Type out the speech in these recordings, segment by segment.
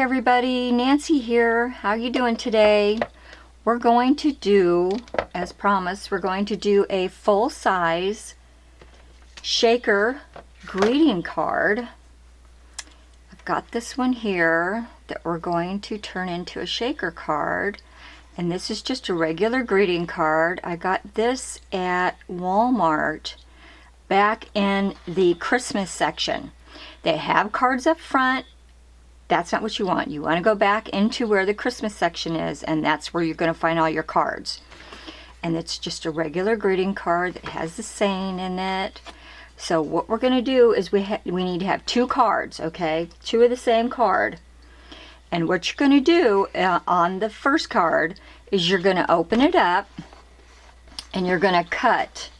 everybody, Nancy here. How you doing today? We're going to do, as promised, we're going to do a full-size shaker greeting card. I've got this one here that we're going to turn into a shaker card, and this is just a regular greeting card. I got this at Walmart back in the Christmas section. They have cards up front. That's not what you want. You want to go back into where the Christmas section is, and that's where you're going to find all your cards. And it's just a regular greeting card that has the saying in it. So what we're going to do is we need to have two cards, okay? Two of the same card. And what you're going to do on the first card is you're going to open it up and you're going to cut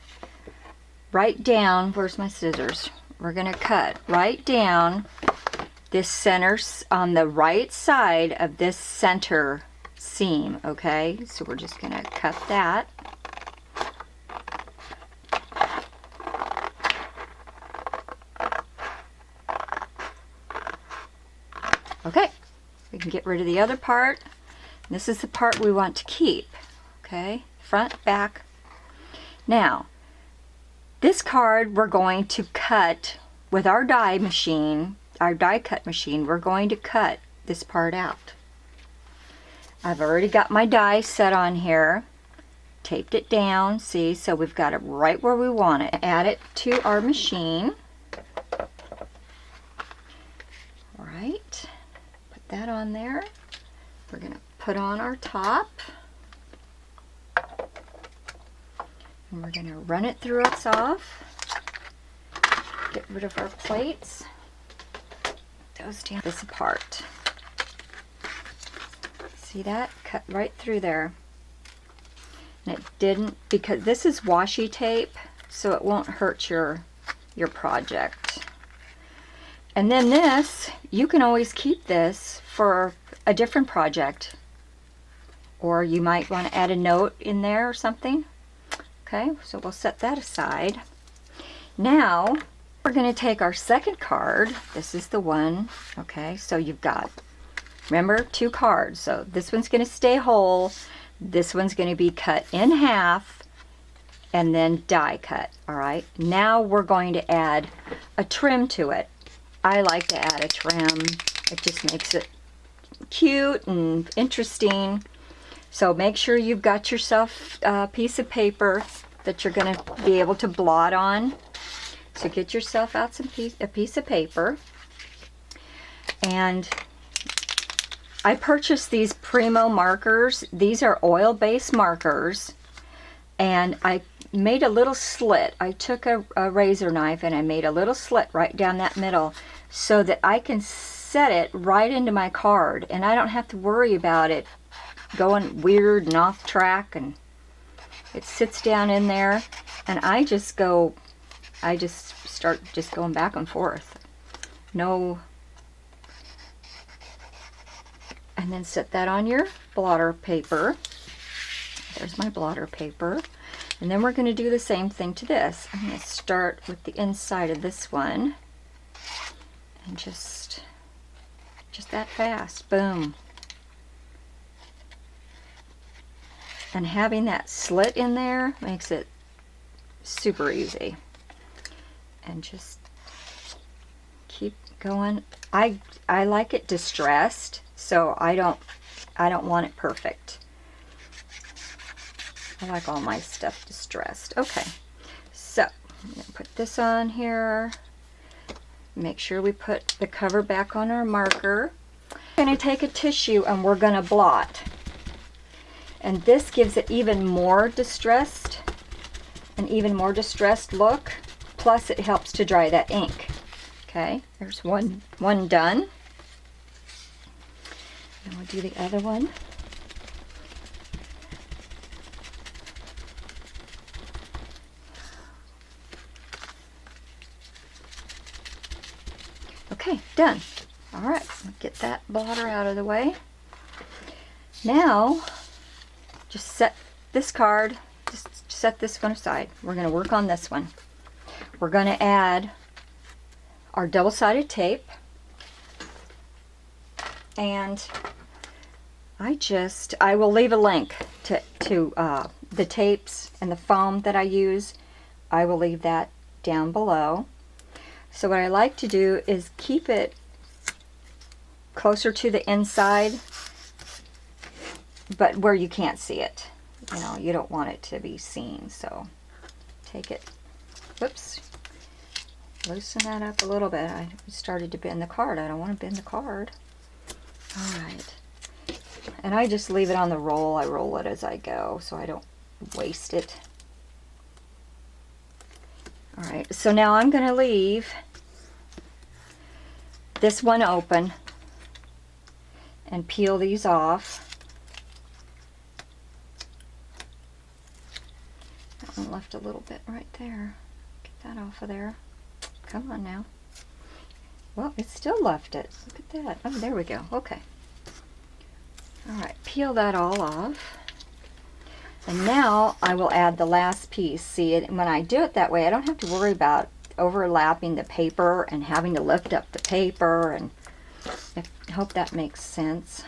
right down. Where's my scissors? We're going to cut right down this center on the right side of this center seam, okay? So we're just going to cut that. Okay, we can get rid of the other part. This is the part we want to keep, okay? Front, back. Now, this card we're going to cut with our die machine. Our die cut machine, we're going to cut this part out. I've already got my die set on here, taped it down, see, so we've got it right where we want it. Add it to our machine. All right, put that on there. We're going to put on our top. And we're going to run it through us off. Get rid of our plates. Those down this apart. See that? Cut right through there. And it didn't, because this is washi tape, so it won't hurt your project. And then this, you can always keep this for a different project. Or you might want to add a note in there or something. Okay, so we'll set that aside. Now, we're going to take our second card. This is the one, okay, so you've got, remember, two cards. So this one's going to stay whole. This one's going to be cut in half and then die cut, all right? Now we're going to add a trim to it. I like to add a trim. It just makes it cute and interesting. So make sure you've got yourself a piece of paper that you're going to be able to blot on. So get yourself out a piece of paper. And I purchased these Primo markers. These are oil-based markers. And I made a little slit. I took a razor knife and I made a little slit right down that middle so that I can set it right into my card. And I don't have to worry about it going weird and off track. And it sits down in there. And I just start just going back and forth. No. And then set that on your blotter paper. There's my blotter paper. And then we're going to do the same thing to this. I'm going to start with the inside of this one. And just that fast. Boom. And having that slit in there makes it super easy. And just keep going. I like it distressed, so I don't want it perfect. I like all my stuff distressed. Okay, so I'm gonna put this on here. Make sure we put the cover back on our marker. I'm gonna take a tissue and we're gonna blot. And this gives it even more distressed, an even more distressed look. Plus it helps to dry that ink. Okay, there's one done. And we'll do the other one. Okay, done. All right, get that blotter out of the way. Now, just set this card, just set this one aside. We're going to work on this one. We're going to add our double-sided tape, And I will leave a link to the tapes and the foam that I use. I will leave that down below. So what I like to do is keep it closer to the inside, but where you can't see it. You know, you don't want it to be seen. So take it, whoops, loosen that up a little bit. I started to bend the card. I don't want to bend the card. All right. And I just leave it on the roll. I roll it as I go so I don't waste it. All right, so now I'm going to leave this one open and peel these off. That one left a little bit right there. Get that off of there. Come on now. Well, it still left it. Look at that. Oh, there we go. Okay. All right, peel that all off. And now I will add the last piece. See, when I do it that way, I don't have to worry about overlapping the paper and having to lift up the paper. And I hope that makes sense.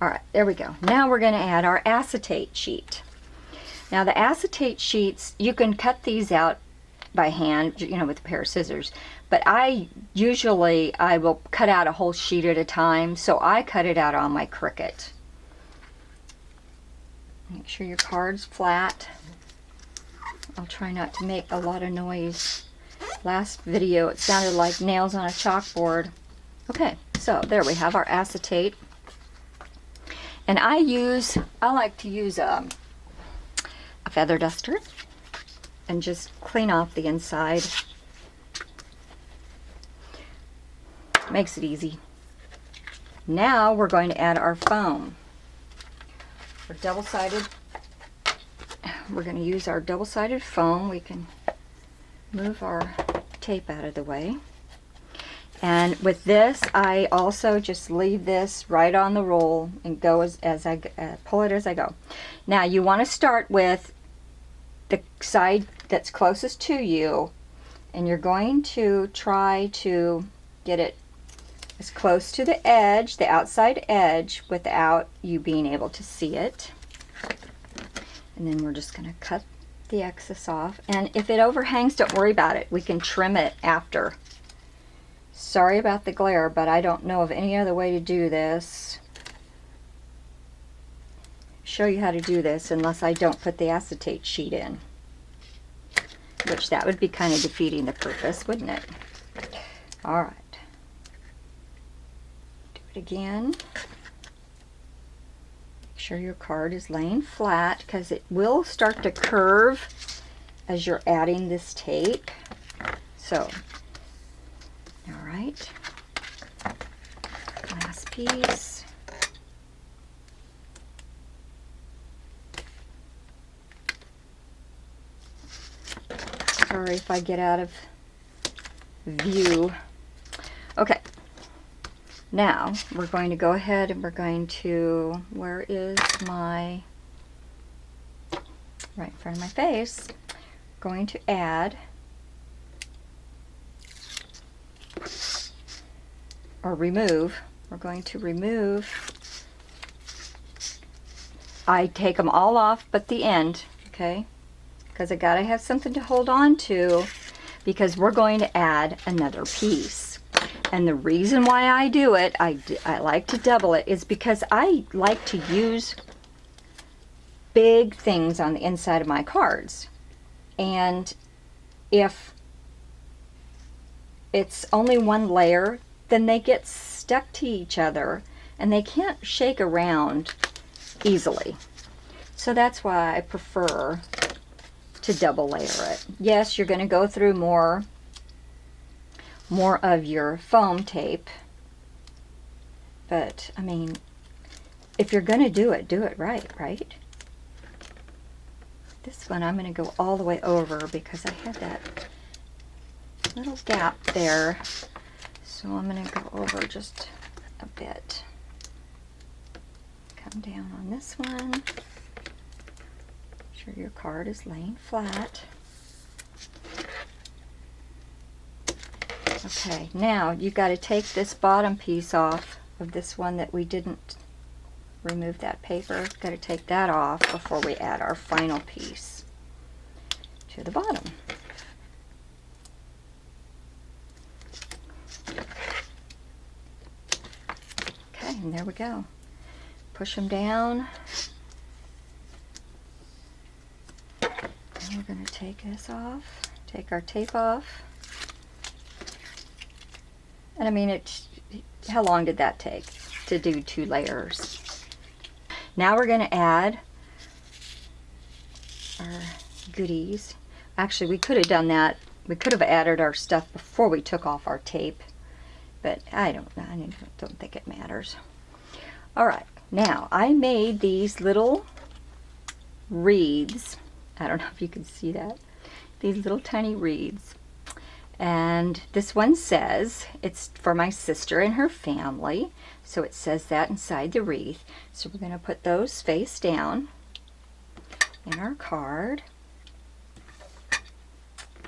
All right, there we go. Now we're going to add our acetate sheet. Now the acetate sheets, you can cut these out by hand, you know, with a pair of scissors. But I will cut out a whole sheet at a time, so I cut it out on my Cricut. Make sure your card's flat. I'll try not to make a lot of noise. Last video, it sounded like nails on a chalkboard. Okay, so there we have our acetate. And I like to use a feather duster and just clean off the inside. Makes it easy. Now we're going to add our foam. We're double-sided. We're going to use our double-sided foam. We can move our tape out of the way. And with this, I also just leave this right on the roll and go as I pull it as I go. Now you want to start with the side that's closest to you, and you're going to try to get it as close to the edge, the outside edge, without you being able to see it. And then we're just going to cut the excess off. And if it overhangs, don't worry about it. We can trim it after. Sorry about the glare, but I don't know of any other way to do this. Show you how to do this unless I don't put the acetate sheet in. Which that would be kind of defeating the purpose, wouldn't it? All right. Again, make sure your card is laying flat because it will start to curve as you're adding this tape. So, all right, last piece. Sorry if I get out of view. Okay. Now, we're going to go ahead and we're going to, where is my, right in front of my face, going to add, or remove, we're going to remove, I take them all off but the end, okay, because I gotta have something to hold on to because we're going to add another piece. And the reason why I do it, I like to double it, is because I like to use big things on the inside of my cards. And if it's only one layer, then they get stuck to each other and they can't shake around easily. So that's why I prefer to double layer it. Yes, you're going to go through more of your foam tape, but I mean, if you're gonna do it right? This one I'm gonna go all the way over because I had that little gap there, so I'm gonna go over just a bit. Come down on this one. Make sure your card is laying flat. Okay, now you got to take this bottom piece off of this one that we didn't remove that paper. Got to take that off before we add our final piece to the bottom. Okay, and there we go. Push them down. And we're going to take this off, take our tape off. And I mean, how long did that take to do 2 layers? Now we're going to add our goodies. Actually, we could have done that. We could have added our stuff before we took off our tape, but I don't think it matters. All right, now I made these little wreaths. I don't know if you can see that. These little tiny wreaths. And this one says it's for my sister and her family. So it says that inside the wreath. So we're going to put those face down in our card.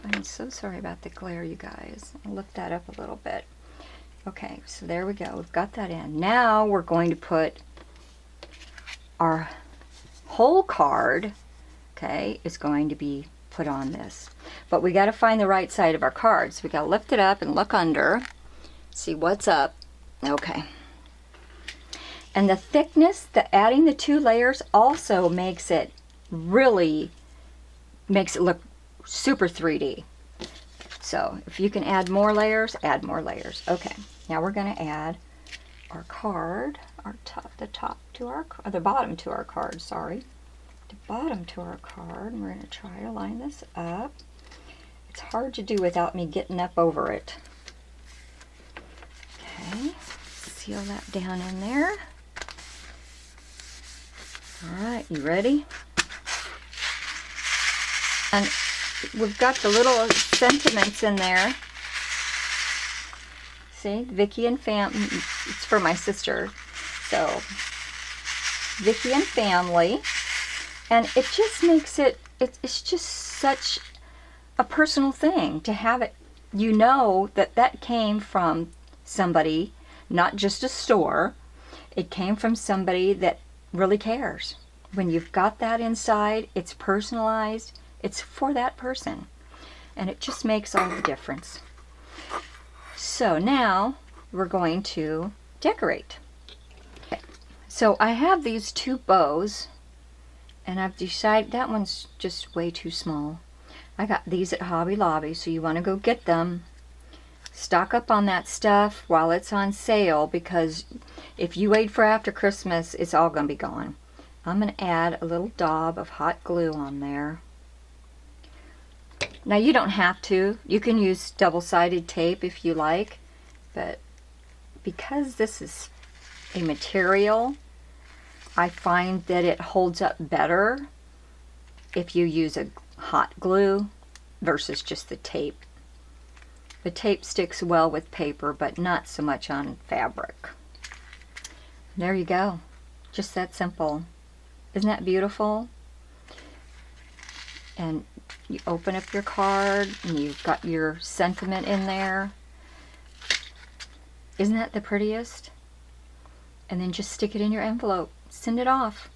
I'm so sorry about the glare, you guys. I'll lift that up a little bit. Okay, so there we go. We've got that in. Now we're going to put our whole card, okay, is going to be put on this. But we got to find the right side of our card. So we got to lift it up and look under, see what's up. Okay. And the thickness, adding the 2 layers also makes it look super 3D. So if you can add more layers, add more layers. Okay, now we're going to add our card, the bottom to our card, sorry. The bottom to our card, and we're going to try to line this up. It's hard to do without me getting up over it. Okay, seal that down in there. Alright, you ready? And we've got the little sentiments in there. See, Vicky and it's for my sister. So, Vicky and family. And it just makes it's just such a personal thing to have it. You know that came from somebody, not just a store. It came from somebody that really cares. When you've got that inside, it's personalized. It's for that person. And it just makes all the difference. So now we're going to decorate. Okay. So I have these 2 bows. And I've decided that one's just way too small. I got these at Hobby Lobby, so you want to go get them. Stock up on that stuff while it's on sale, because if you wait for after Christmas, it's all going to be gone. I'm going to add a little daub of hot glue on there. Now you don't have to. You can use double-sided tape if you like, but because this is a material, I find that it holds up better if you use a hot glue versus just the tape. The tape sticks well with paper, but not so much on fabric. There you go. Just that simple. Isn't that beautiful? And you open up your card and you've got your sentiment in there. Isn't that the prettiest? And then just stick it in your envelope. Send it off.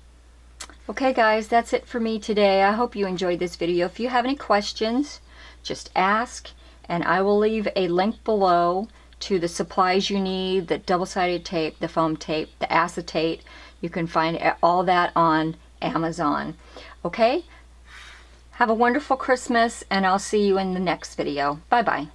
Okay guys, that's it for me today. I hope you enjoyed this video. If you have any questions, just ask, and I will leave a link below to the supplies you need, the double-sided tape, the foam tape, the acetate. You can find all that on Amazon. Okay? Have a wonderful Christmas, and I'll see you in the next video. Bye-bye.